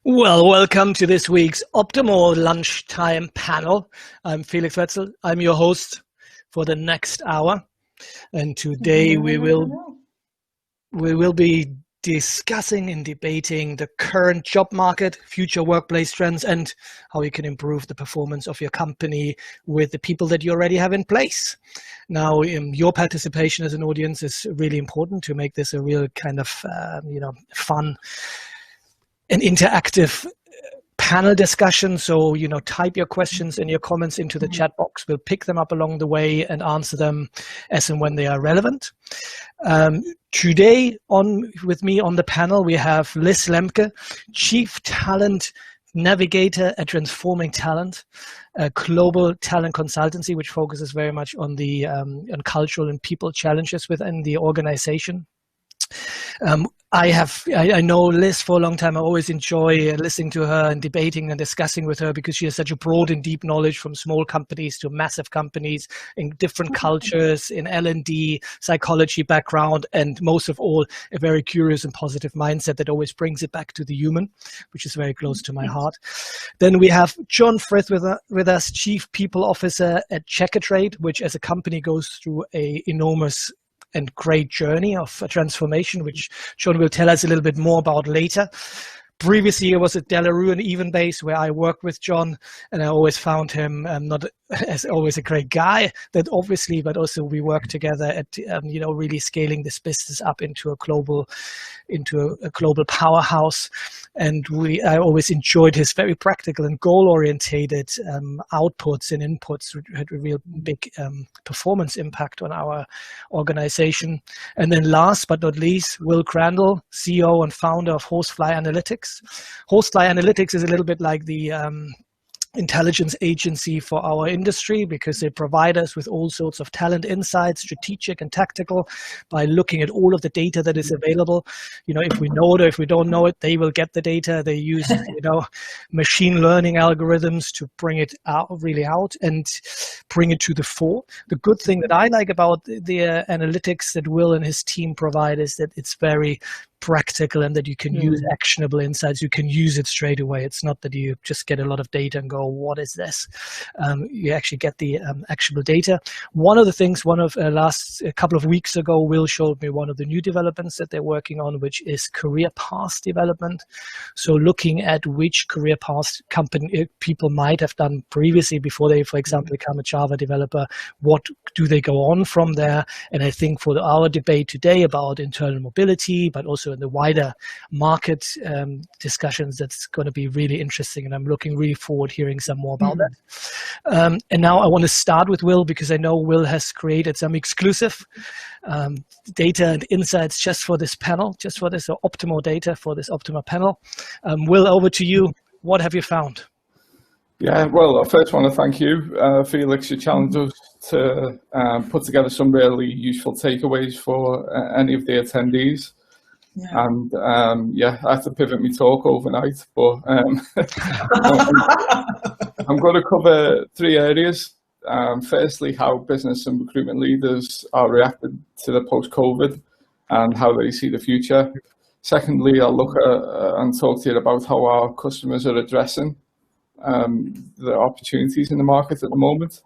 Well, welcome to this week's Optamor lunchtime panel. I'm Felix Wetzel. I'm your host for the next hour. And today we will be discussing and debating the current job market, future workplace trends, and how you can improve the performance of your company with the people that you already have in place. Now, your participation as an audience is really important to make this a real kind of fun and interactive panel discussion. So, type your questions and your comments into the chat box. We'll pick them up along the way and answer them as and when they are relevant. Today with me on the panel, we have Liz Lembke, Chief Talent Navigator at Transforming Talent, a global talent consultancy, which focuses very much on the on cultural and people challenges within the organization. I know Liz for a long time. I always enjoy listening to her and debating and discussing with her because she has such a broad and deep knowledge from small companies to massive companies in different cultures, in L&D, psychology background, and most of all, a very curious and positive mindset that always brings it back to the human, which is very close to my heart. Then we have John Frith with us, Chief People Officer at Checkatrade, which as a company goes through a enormous and great journey of a transformation, which John will tell us a little bit more about later. Previously, I was at Delarue and Evenbase, where I worked with John, and I always found him not as always a great guy, that obviously, but also we worked together at really scaling this business up into a global powerhouse. And I always enjoyed his very practical and goal-orientated outputs and inputs, which had a real big performance impact on our organization. And then last but not least, Will Crandle, CEO and founder of Horsefly Analytics. Horsefly Analytics is a little bit like the intelligence agency for our industry, because they provide us with all sorts of talent insights, strategic and tactical, by looking at all of the data that is available. If we know it or if we don't know it, they will get the data. They use machine learning algorithms to bring it out and bring it to the fore. The good thing that I like about the analytics that Will and his team provide is that it's very practical and that you can use actionable insights. You can use it straight away. It's not that you just get a lot of data and go, what is this? You actually get the actionable data. One of the things, a couple of weeks ago, Will showed me one of the new developments that they're working on, which is career path development. So looking at which career path people might have done previously before they, for example, become a Java developer. What do they go on from there? And I think for our debate today about internal mobility, but also in the wider market discussions, that's going to be really interesting, and I'm looking really forward to hearing some more about that. And now I want to start with Will, because I know Will has created some exclusive data and insights just for this panel, just for this Optamor data for this Optamor panel. Will, over to you. What have you found? Yeah, well, I first want to thank you, Felix. You challenged us to put together some really useful takeaways for any of the attendees. Yeah. And I had to pivot my talk overnight, but I'm going to cover three areas. Firstly, how business and recruitment leaders are reacting to the post-COVID and how they see the future. Secondly, I'll look at and talk to you about how our customers are addressing the opportunities in the market at the moment.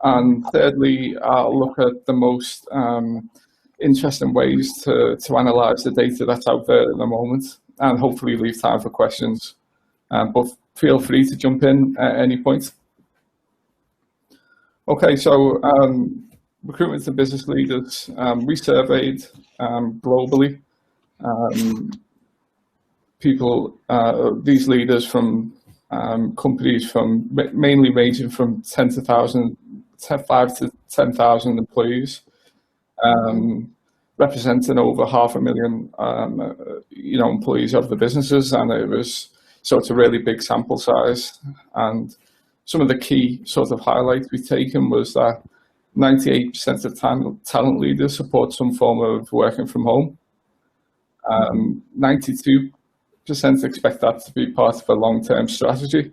And thirdly, I'll look at the most interesting ways to analyze the data that's out there at the moment, and hopefully leave time for questions. But feel free to jump in at any point. Okay, so recruitment to business leaders. We surveyed globally these leaders from companies from mainly ranging from 5 to 10,000 employees. Representing over 500,000 employees of the businesses, and it's a really big sample size. And some of the key sort of highlights we've taken was that 98% of talent leaders support some form of working from home. 92% expect that to be part of a long-term strategy,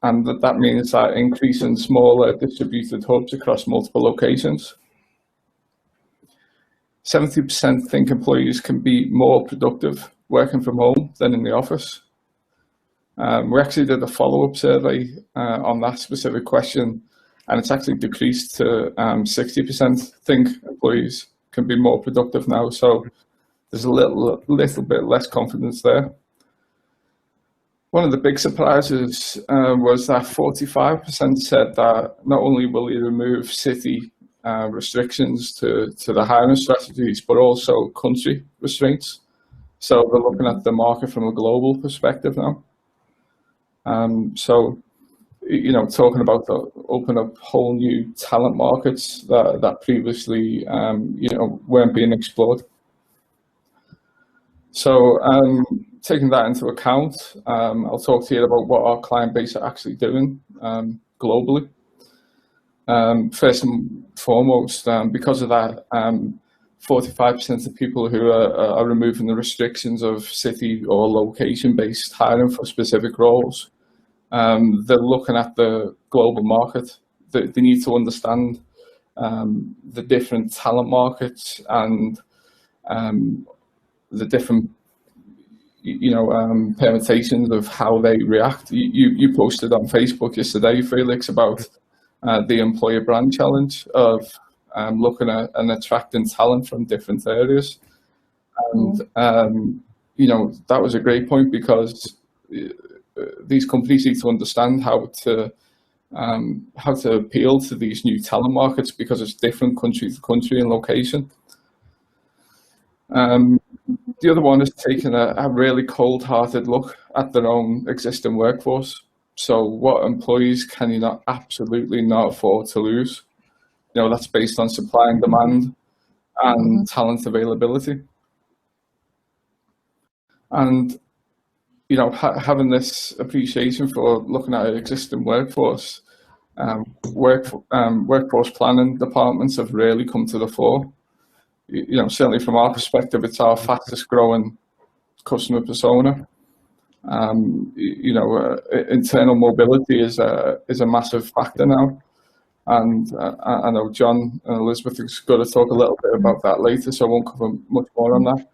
and that means that increase in smaller distributed hubs across multiple locations. 70% think employees can be more productive working from home than in the office. We actually did a follow-up survey on that specific question, and it's actually decreased to 60% think employees can be more productive now. So there's a little bit less confidence there. One of the big surprises was that 45% said that not only will they remove city restrictions to the hiring strategies, but also country restraints. So they're looking at the market from a global perspective now. So, you know, talking about the open up whole new talent markets that previously, you know, weren't being explored. So taking that into account, I'll talk to you about what our client base are actually doing globally. First and foremost, because of that, 45% of people who are removing the restrictions of city or location-based hiring for specific roles, they're looking at the global market. They need to understand the different talent markets and the different, you know, permutations of how they react. You posted on Facebook yesterday, Felix, about the employer brand challenge of looking at and attracting talent from different areas. And, you know, that was a great point, because these companies need to understand how to appeal to these new talent markets, because it's different country to country and location. The other one is taking a really cold-hearted look at their own existing workforce. So what employees can you absolutely not afford to lose? You know, that's based on supply and demand and talent availability. And, you know, having this appreciation for looking at our existing workforce, workforce planning departments have really come to the fore. You know, certainly from our perspective, it's our fastest growing customer persona. You know, internal mobility is a massive factor now. And I know John and Elizabeth is going to talk a little bit about that later, so I won't cover much more on that.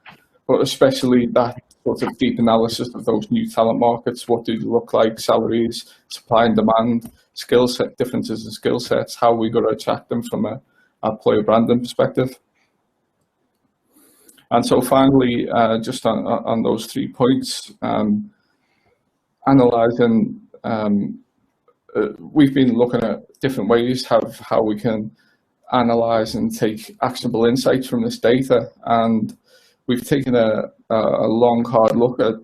But especially that sort of deep analysis of those new talent markets. What do they look like? Salaries, supply and demand, skill set differences in skill sets, how we got to attract them from a employer branding perspective. And so finally, just on those 3 points, analysing, we've been looking at different ways how we can analyse and take actionable insights from this data. And we've taken a long, hard look at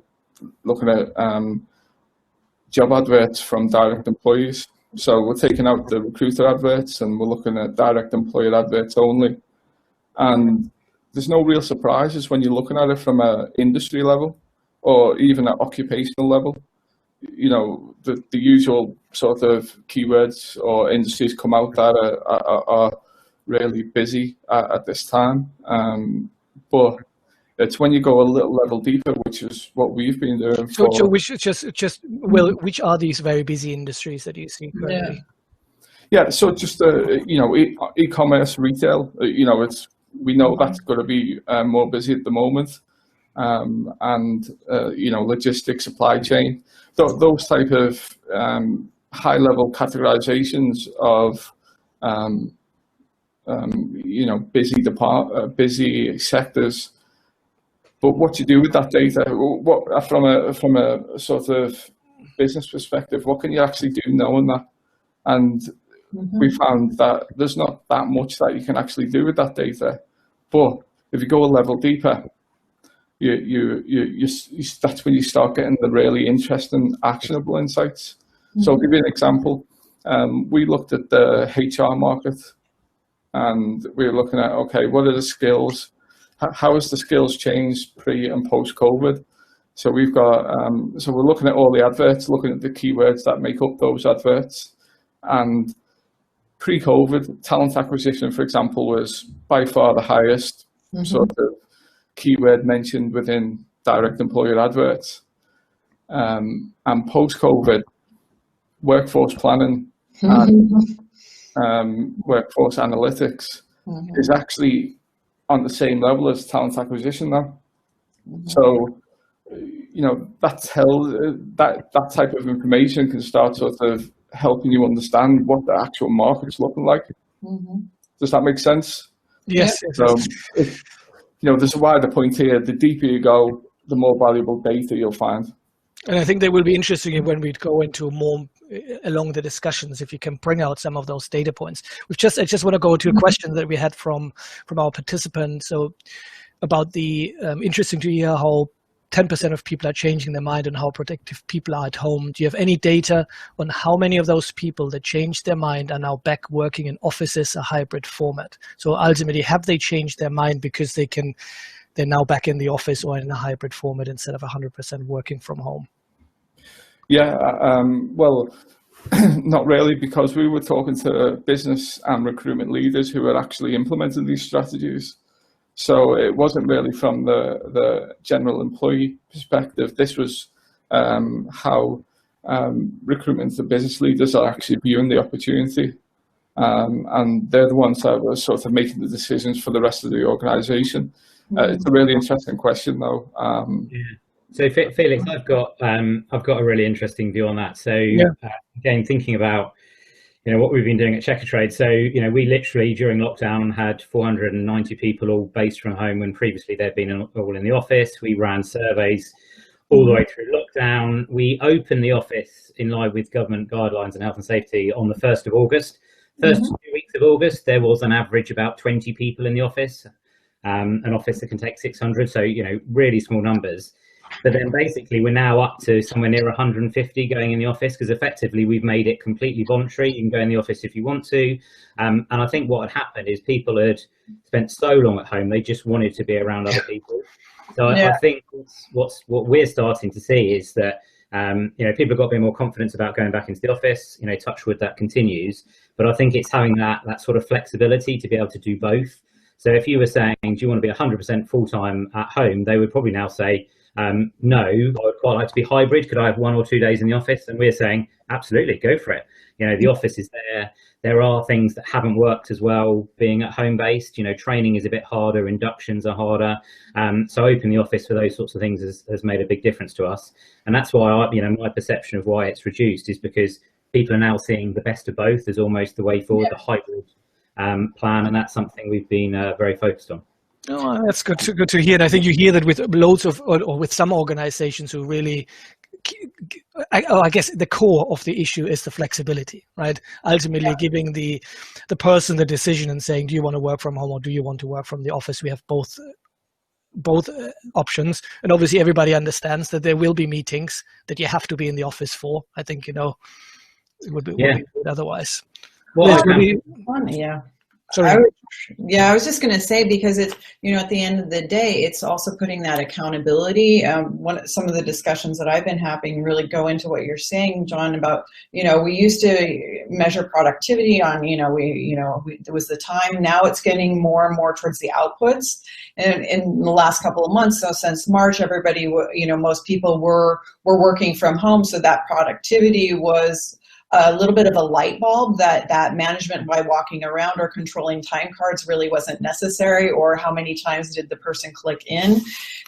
looking at job adverts from direct employees. So we're taking out the recruiter adverts and we're looking at direct employer adverts only. And there's no real surprises when you're looking at it from an industry level or even an occupational level. You know, the usual sort of keywords or industries come out that are really busy at this time. But it's when you go a little level deeper, which is what we've been doing. So we should just Will, which are these very busy industries that you see currently? Yeah, so just you know, e-commerce, retail. You know, we know that's going to be more busy at the moment, and you know, logistics, supply chain, those type of high-level categorizations of you know, busy sectors. But what you do with that data, what from a sort of business perspective, what can you actually do knowing that? And we found that there's not that much that you can actually do with that data. But if you go a level deeper, that's when you start getting the really interesting, actionable insights. So I'll give you an example. We looked at the HR market, and we were looking at, okay, what are the skills? How has the skills changed pre and post COVID? So we've got, so we're looking at all the adverts, looking at the keywords that make up those adverts. And pre-COVID, talent acquisition, for example, was by far the highest sort of keyword mentioned within direct employer adverts. And post-COVID, workforce planning and workforce analytics is actually on the same level as talent acquisition now. So, you know, that type of information can start sort of helping you understand what the actual market's looking like. Does that make sense? Yes. So, you know, there's a wider point here. The deeper you go, the more valuable data you'll find. And I think they will be interesting when we go into more along the discussions, if you can bring out some of those data points. I just want to go to a question that we had from our participants. So about the interesting to hear how 10% of people are changing their mind and how productive people are at home. Do you have any data on how many of those people that changed their mind are now back working in offices, a hybrid format? So ultimately, have they changed their mind because they're now back in the office or in a hybrid format instead of 100% working from home? Yeah, well, not really, because we were talking to business and recruitment leaders who had actually implemented these strategies. So it wasn't really from the general employee perspective. This was how recruitment and business leaders are actually viewing the opportunity. And they're the ones that were sort of making the decisions for the rest of the organization. It's a really interesting question, though. Yeah. So Felix, I've got a really interesting view on that. So again, thinking about what we've been doing at Checkatrade. So we literally during lockdown had 490 people all based from home when previously they'd been all in the office. We ran surveys all the way through lockdown. We opened the office in line with government guidelines and health and safety on the 1st of August. First 2 weeks of August, there was an average about 20 people in the office. An office that can take 600, so really small numbers. But then basically we're now up to somewhere near 150 going in the office, because effectively we've made it completely voluntary. You can go in the office if you want to. And I think what had happened is people had spent so long at home, they just wanted to be around other people. So I think what we're starting to see is that people have got a bit more confidence about going back into the office. Touch wood, that continues. But I think it's having that sort of flexibility to be able to do both. So if you were saying, do you want to be 100% full-time at home? They would probably now say, no, I would quite like to be hybrid. Could I have 1 or 2 days in the office? And we're saying, absolutely, go for it. The office is there. There are things that haven't worked as well being at home based. Training is a bit harder, inductions are harder. So open the office for those sorts of things has made a big difference to us. And that's why, my perception of why it's reduced is because people are now seeing the best of both as almost the way forward, the hybrid plan. And that's something we've been very focused on. Oh, that's good to hear. And I think you hear that with loads of, or with some organizations who really, I guess the core of the issue is the flexibility, right? Ultimately giving the person the decision and saying, do you want to work from home or do you want to work from the office? We have both options. And obviously everybody understands that there will be meetings that you have to be in the office for. I think, it would be weird otherwise. Well, Sorry. I was just going to say, because it's, at the end of the day, it's also putting that accountability. Some of the discussions that I've been having really go into what you're saying, John, about, we used to measure productivity on, there was the time. Now it's getting more and more towards the outputs. And in the last couple of months, so since March, everybody, most people were working from home. So that productivity was a little bit of a light bulb that management by walking around or controlling time cards really wasn't necessary, or how many times did the person click in.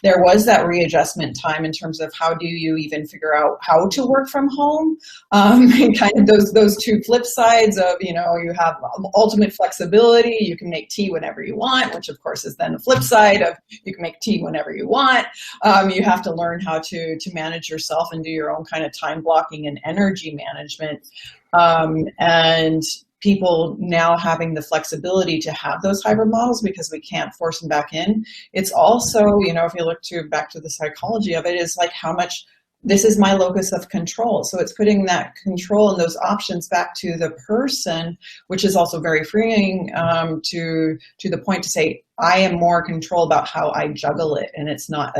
There was that readjustment time in terms of how do you even figure out how to work from home, and kind of those two flip sides of, you have ultimate flexibility. You can make tea whenever you want, which of course is then the flip side of you can make tea whenever you want. You have to learn how to manage yourself and do your own kind of time blocking and energy management. And people now having the flexibility to have those hybrid models because we can't force them back in. It's also, if you look back to the psychology of it, is like how much this is my locus of control. So it's putting that control and those options back to the person, which is also very freeing to the point to say, I am more in control about how I juggle it. And it's not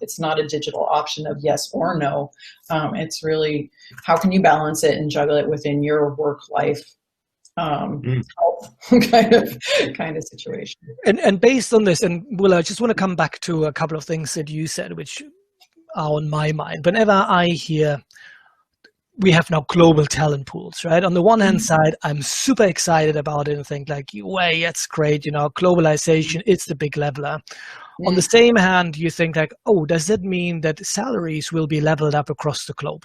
it's not a digital option of yes or no. It's really, how can you balance it and juggle it within your work life health kind of situation. And based on this, and Will, I just want to come back to a couple of things that you said, which are on my mind. Whenever I hear we have now global talent pools, right? On the one hand side, I'm super excited about it and think like, way, that's great. Globalization, it's the big leveler. On the same hand, you think like, oh, does that mean that salaries will be leveled up across the globe?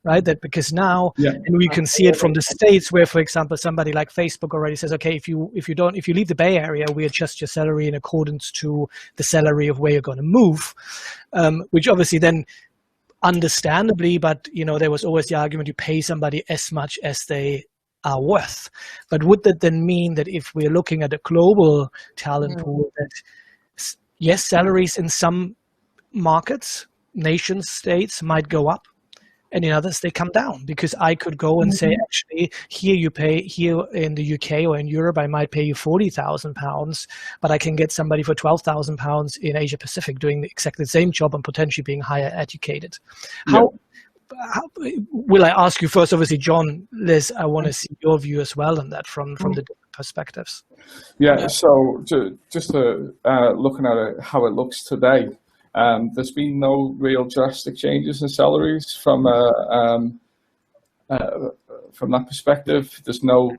Right, that because now, and we can see it from the States, where, for example, somebody like Facebook already says, okay, if you leave the Bay Area, we adjust your salary in accordance to the salary of where you're going to move, which obviously then, understandably, but there was always the argument you pay somebody as much as they are worth. But would that then mean that if we're looking at a global talent pool, that yes, salaries in some markets, nations, states might go up, and in others they come down? Because I could go and say, actually, here in the UK or in Europe, I might pay you £40,000, but I can get somebody for £12,000 in Asia Pacific doing exactly the same job and potentially being higher educated. How will I ask you first? Obviously, John, Liz, I want to see your view as well on that from the different perspectives. So just looking at it, how it looks today. There's been no real drastic changes in salaries from that perspective. There's no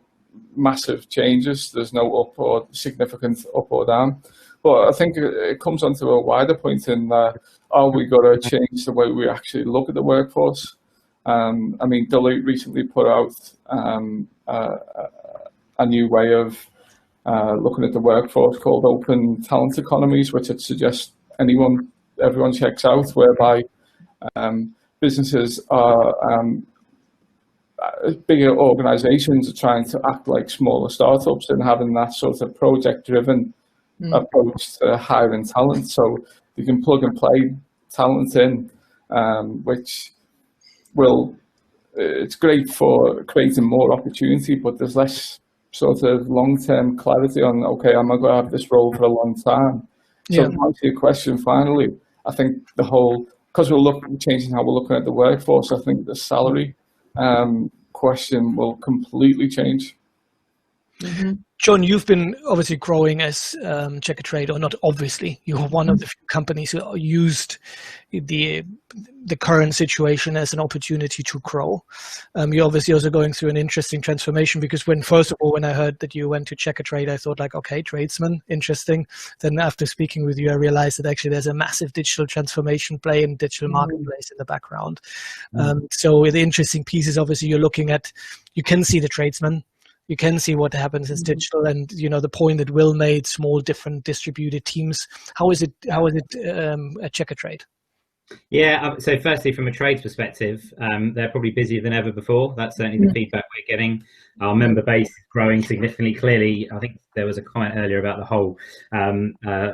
massive changes. There's no significant up or down. But I think it comes onto a wider point in are we going to change the way we actually look at the workforce? Deloitte recently put out a new way of looking at the workforce called open talent economies, which it suggests everyone checks out, whereby businesses are bigger organizations are trying to act like smaller startups and having that sort of project-driven approach to hiring talent. So you can plug and play talent in, which it's great for creating more opportunity, but there's less sort of long-term clarity on, okay, am I going to have this role for a long time? So to answer your question, finally, I think because we're changing how we're looking at the workforce, I think the salary question will completely change. John, you've been obviously growing as Checkatrade, or not obviously, you're one of the few companies who used the current situation as an opportunity to grow. You're obviously also going through an interesting transformation, because first of all, when I heard that you went to Checkatrade, I thought like, okay, tradesman, interesting. Then after speaking with you, I realized that actually there's a massive digital transformation play in digital marketplace in the background. So the interesting piece is obviously you can see the tradesman. You can see what happens as digital, and the point that Will made, small, different distributed teams. How is it at Checkatrade? Yeah, so firstly, from a trades perspective, they're probably busier than ever before. That's certainly the feedback we're getting. Our member base is growing significantly. Clearly, I think there was a comment earlier about the whole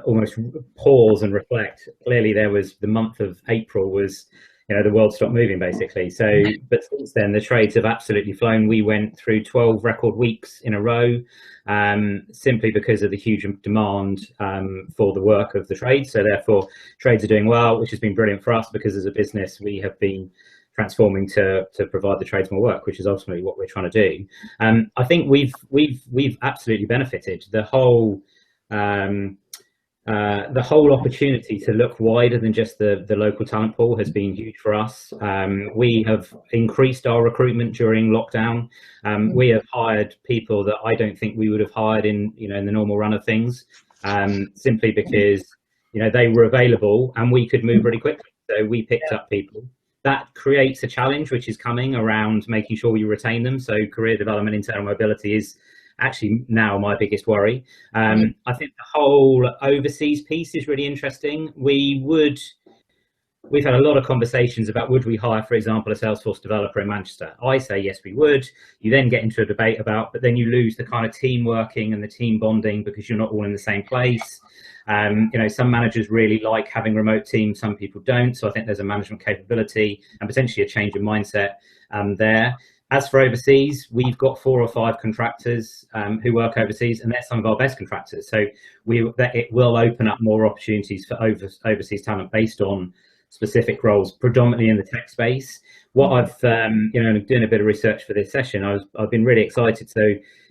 almost pause and reflect. Clearly, the month of April was, the world stopped moving basically. So, but since then, the trades have absolutely flown. We went through 12 record weeks in a row, simply because of the huge demand for the work of the trades. So therefore, trades are doing well, which has been brilliant for us, because as a business, we have been transforming to provide the trades more work, which is ultimately what we're trying to do. I think we've absolutely benefited. The whole opportunity to look wider than just the local talent pool has been huge for us. We have increased our recruitment during lockdown. We have hired people that I don't think we would have hired in the normal run of things, simply because they were available and we could move really quickly. So we picked up people. That creates a challenge which is coming around making sure we retain them. So career development, internal mobility is actually now my biggest worry. I think the whole overseas piece is really interesting. We've had a lot of conversations about, would we hire, for example, a Salesforce developer in Manchester? I say yes, we would. You then get into a debate about, but then you lose the kind of team working and the team bonding because you're not all in the same place. Some managers really like having remote teams, some people don't. So I think there's a management capability and potentially a change of mindset there. As for overseas, we've got 4 or 5 contractors who work overseas, and they're some of our best contractors. So it will open up more opportunities for overseas talent based on specific roles, predominantly in the tech space. What I've, doing a bit of research for this session, I've been really excited. So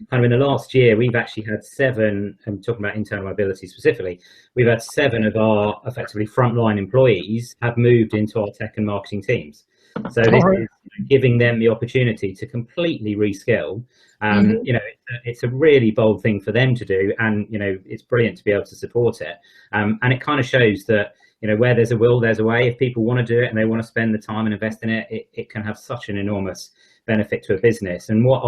kind of in the last year, we've actually had 7, I'm talking about internal mobility specifically, we've had 7 of our effectively frontline employees have moved into our tech and marketing teams. So this is giving them the opportunity to completely reskill. You know, it's a really bold thing for them to do, and you know, it's brilliant to be able to support it. And it kind of shows that, you know, where there's a will, there's a way. If people want to do it and they want to spend the time and invest in it, it can have such an enormous benefit to a business. And what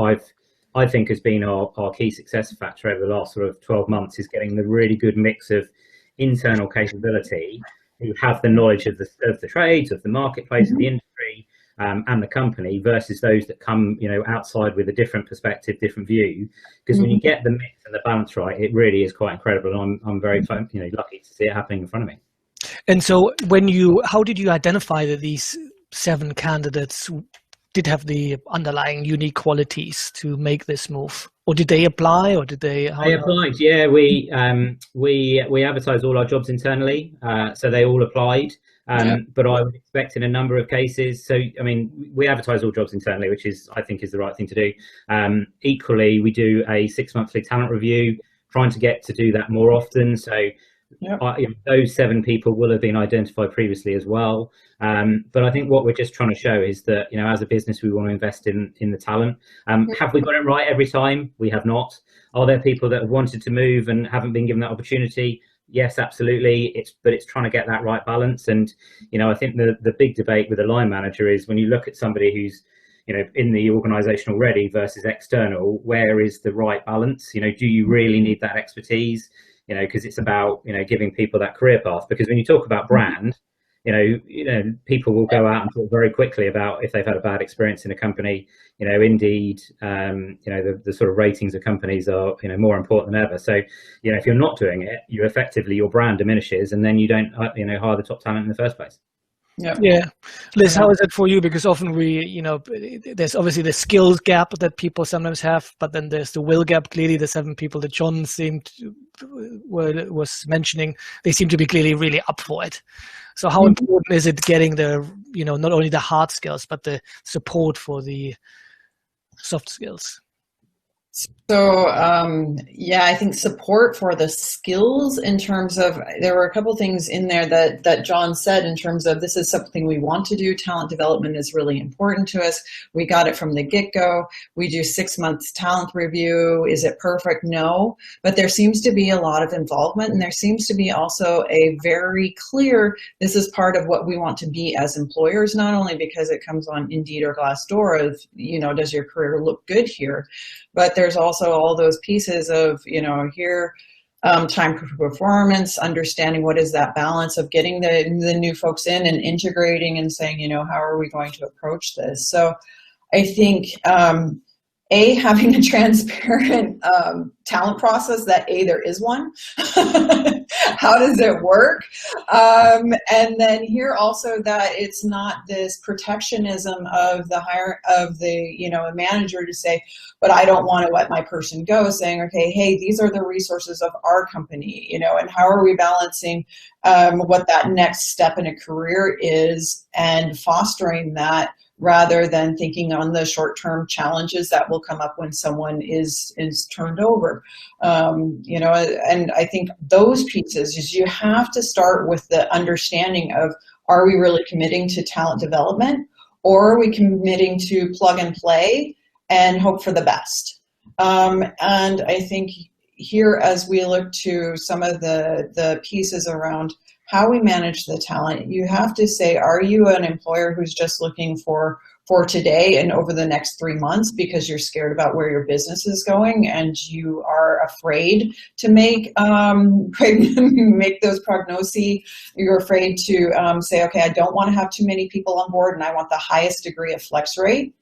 I think has been our key success factor over the last sort of 12 months is getting the really good mix of internal capability, who have the knowledge of the trades, of the marketplace, of the industry, and the company, versus those that come, you know, outside with a different perspective, different view. Because when you get the mix and the balance right, it really is quite incredible. And I'm very, you know, lucky to see it happening in front of me. And so how did you identify that these 7 candidates did have the underlying unique qualities to make this move? Or did they apply, or did they? They applied, yeah. We advertised all our jobs internally, so they all applied. But I would expect in a number of cases, so I mean, we advertise all jobs internally, which I think is the right thing to do. Equally, we do a 6-monthly talent review, trying to get to do that more often. So you know, those 7 people will have been identified previously as well. But I think what we're just trying to show is that, you know, as a business, we want to invest in the talent. Have we got it right every time? We have not. Are there people that have wanted to move and haven't been given that opportunity? Yes, absolutely. But it's trying to get that right balance. And, you know, I think the big debate with a line manager is when you look at somebody who's, you know, in the organization already versus external, where is the right balance? You know, do you really need that expertise? You know, because it's about, you know, giving people that career path. Because when you talk about brand, you know, people will go out and talk very quickly about if they've had a bad experience in a company. You know, indeed, you know, the sort of ratings of companies are, you know, more important than ever. So, you know, if you're not doing it, you effectively, your brand diminishes, and then you don't, you know, hire the top talent in the first place. Yeah. Liz, how is it for you? Because often you know, there's obviously the skills gap that people sometimes have, but then there's the will gap. Clearly, the 7 people that John was mentioning, they seem to be clearly really up for it. So how important is it getting the, you know, not only the hard skills, but the support for the soft skills? So, yeah, I think support for the skills in terms of, there were a couple things in there that John said in terms of, this is something we want to do. Talent development is really important to us. We got it from the get-go. We do 6 months talent review. Is it perfect? No, but there seems to be a lot of involvement, and there seems to be also a very clear, this is part of what we want to be as employers, not only because it comes on Indeed or Glassdoor of, you know, does your career look good here? But there's also all those pieces of, you know, here, time for performance, understanding what is that balance of getting the new folks in and integrating and saying, you know, how are we going to approach this? So I think, having a transparent talent process, that there is one. How does it work? And then here also that it's not this protectionism of you know, a manager to say, but I don't want to let my person go, saying, okay, hey, these are the resources of our company, you know, and how are we balancing what that next step in a career is and fostering that, rather than thinking on the short-term challenges that will come up when someone is turned over. You know, and I think those pieces is you have to start with the understanding of, are we really committing to talent development, or are we committing to plug and play and hope for the best? And I think here, as we look to some of the pieces around how we manage the talent, you have to say, are you an employer who's just looking for today and over the next 3 months because you're scared about where your business is going and you are afraid to make those prognoses? You're afraid to say, okay, I don't want to have too many people on board and I want the highest degree of flex rate?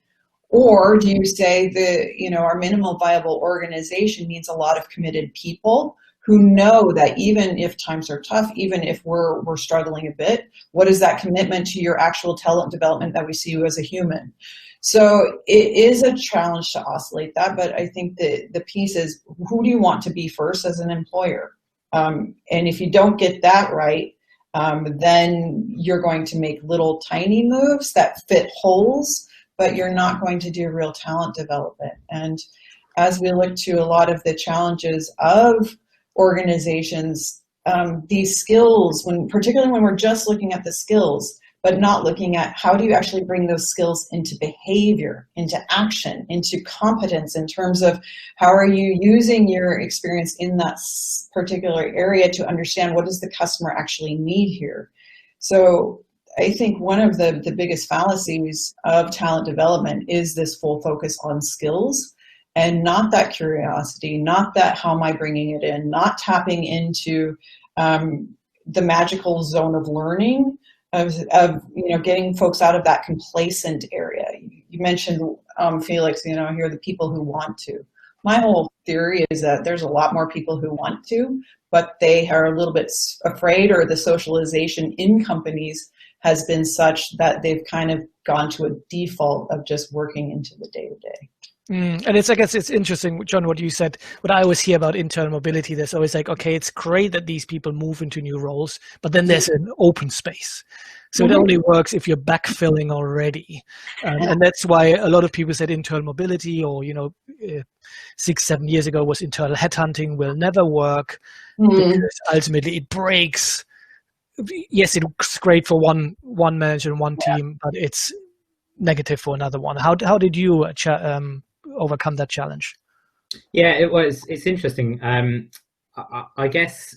Or do you say you know, our minimal viable organization needs a lot of committed people who know that even if times are tough, even if we're struggling a bit, what is that commitment to your actual talent development that we see you as a human? So it is a challenge to oscillate that, but I think the piece is, who do you want to be first as an employer? And if you don't get that right, then you're going to make little tiny moves that fit holes, but you're not going to do real talent development. And as we look to a lot of the challenges of organizations, these skills, particularly when we're just looking at the skills, but not looking at how do you actually bring those skills into behavior, into action, into competence, in terms of how are you using your experience in that particular area to understand what does the customer actually need here. So I think one of the biggest fallacies of talent development is this full focus on skills, and not that curiosity, not that how am I bringing it in, not tapping into the magical zone of learning, of getting folks out of that complacent area. You mentioned, Felix, here are the people who want to. My whole theory is that there's a lot more people who want to, but they are a little bit afraid, or the socialization in companies has been such that they've kind of gone to a default of just working into the day-to-day. And I guess it's interesting, John, what you said. What I always hear about internal mobility, there's always like, okay, it's great that these people move into new roles, but then there's an open space. So it only works if you're backfilling already. And that's why a lot of people said internal mobility, or 6-7 years ago was internal headhunting will never work, because ultimately it breaks. Yes, it's great for one manager and one team, but it's negative for another one. How did you overcome that challenge? Yeah, it's interesting. I guess,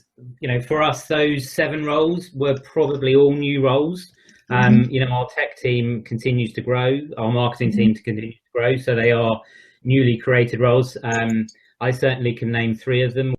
for us, those 7 roles were probably all new roles. Our tech team continues to grow, our marketing team continues to grow, so they are newly created roles. I certainly can name 3 of them.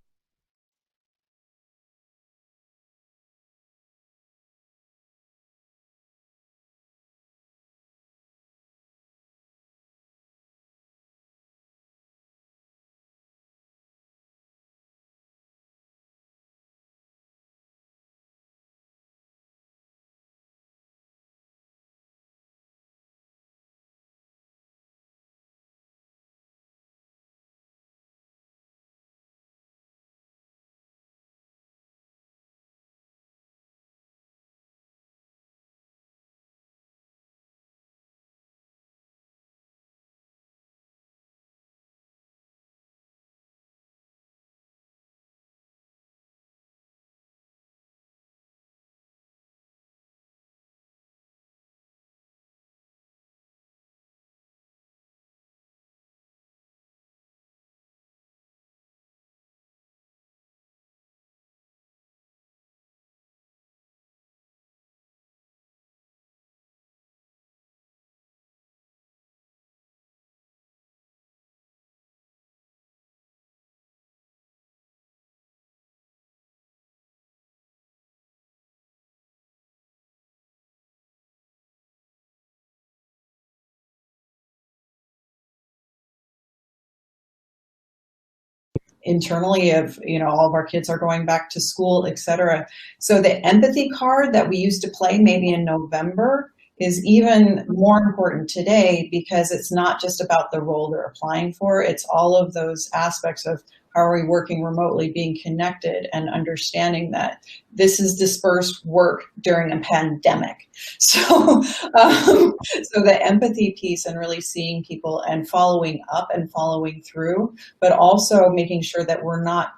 Internally of, all of our kids are going back to school, etc. So the empathy card that we used to play maybe in November is even more important today, because it's not just about the role they're applying for. It's all of those aspects of how are we working remotely, being connected, and understanding that this is dispersed work during a pandemic. So, so the empathy piece, and really seeing people and following up and following through, but also making sure that we're not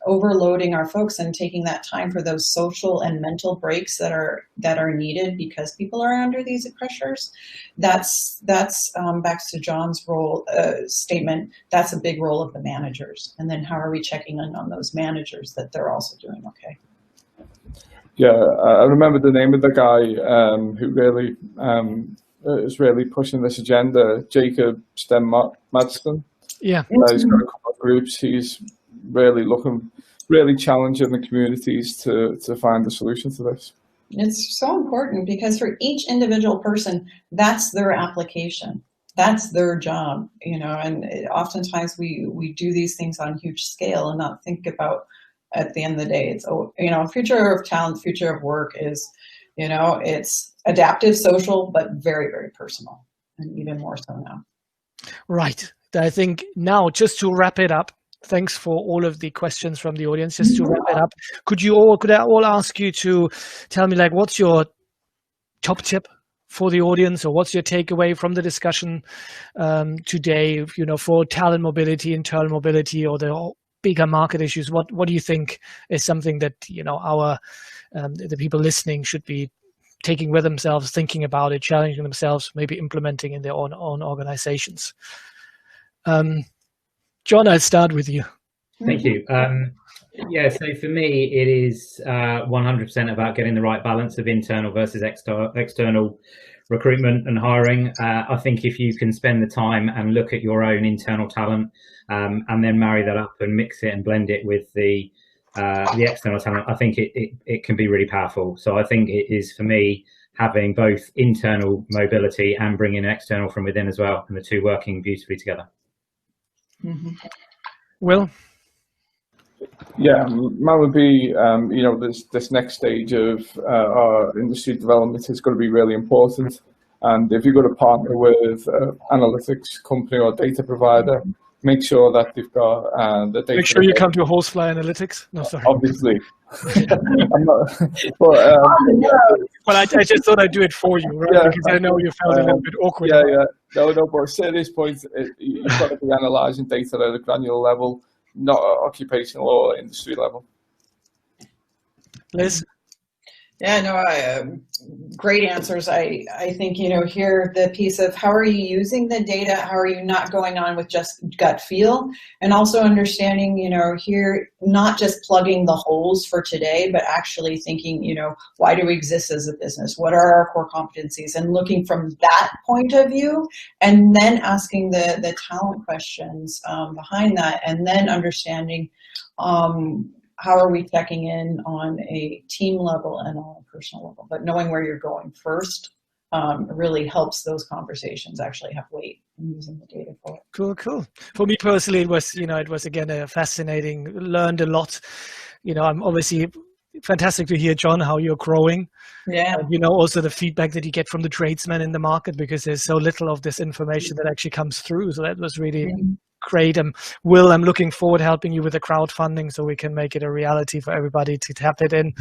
overloading our folks and taking that time for those social and mental breaks that are needed, because people are under these pressures. That's back to John's role statement. That's a big role of the managers. And then how are we checking in on those managers that they're also doing okay? Yeah, I remember the name of the guy who really is really pushing this agenda, Jacob Madsen. Yeah. He's got a couple of groups. He's really challenging the communities to find a solution to this. It's so important, because for each individual person, that's their application. That's their job, and oftentimes we do these things on huge scale and not think about, at the end of the day, it's, future of talent, future of work is, it's adaptive, social, but very, very personal, and even more so now. Right. I think now, just to wrap it up, thanks for all of the questions from the audience. Just to wrap it up, could I all ask you to tell me, what's your top tip for the audience, or what's your takeaway from the discussion today, for talent mobility, internal mobility, or the bigger market issues? What do you think is something that, the people listening should be taking with themselves, thinking about it, challenging themselves, maybe implementing in their own organizations. John, I'll start with you. Thank you. Yeah, so for me, it is 100% about getting the right balance of internal versus external recruitment and hiring. I think if you can spend the time and look at your own internal talent and then marry that up and mix it and blend it with the external talent, I think it can be really powerful. So I think it is, for me, having both internal mobility and bringing external from within as well, and the two working beautifully together. Mm-hmm. Will? Yeah, mine would be, you know, this next stage of our industry development is going to be really important. And if you're going to partner with an analytics company or data provider, make sure that they've got the data. Make sure you come to Horsefly Analytics. No, sorry. Obviously. I'm not, but, well, I just thought I'd do it for you, right? Yeah, because I know you felt a little bit awkward. Yeah. No, but at this point, you've got to be analysing data at a granular level, not at occupational or industry level. Liz? Yeah, no, great answers. I think, you know, here the piece of how are you using the data? How are you not going on with just gut feel? And also understanding, you know, here, not just plugging the holes for today, but actually thinking, you know, why do we exist as a business? What are our core competencies? And looking from that point of view, and then asking the talent questions behind that, and then understanding how are we checking in on a team level and on a personal level, but knowing where you're going first really helps those conversations actually have weight in using the data for it. Cool. For me personally, it was, you know, it was again a fascinating, learned a lot. You know, I'm obviously fantastic to hear, John, how you're growing. Yeah. You know, also the feedback that you get from the tradesmen in the market, because there's so little of this information that actually comes through. So that was really great. Will, I'm looking forward to helping you with the crowdfunding so we can make it a reality for everybody to tap it in.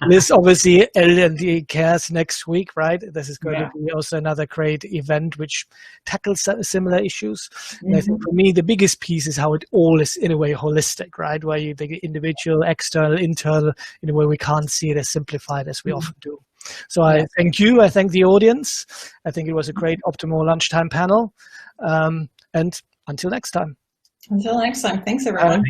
Liz, obviously, L&D Cares next week, right? This is going to be also another great event which tackles similar issues. And I think for me, the biggest piece is how it all is in a way holistic, right? Where you think individual, external, internal, in a way we can't see it as simplified as we often do. So I thank you. I thank the audience. I think it was a great Optamor lunchtime panel. And until next time. Until next time. Thanks, everyone.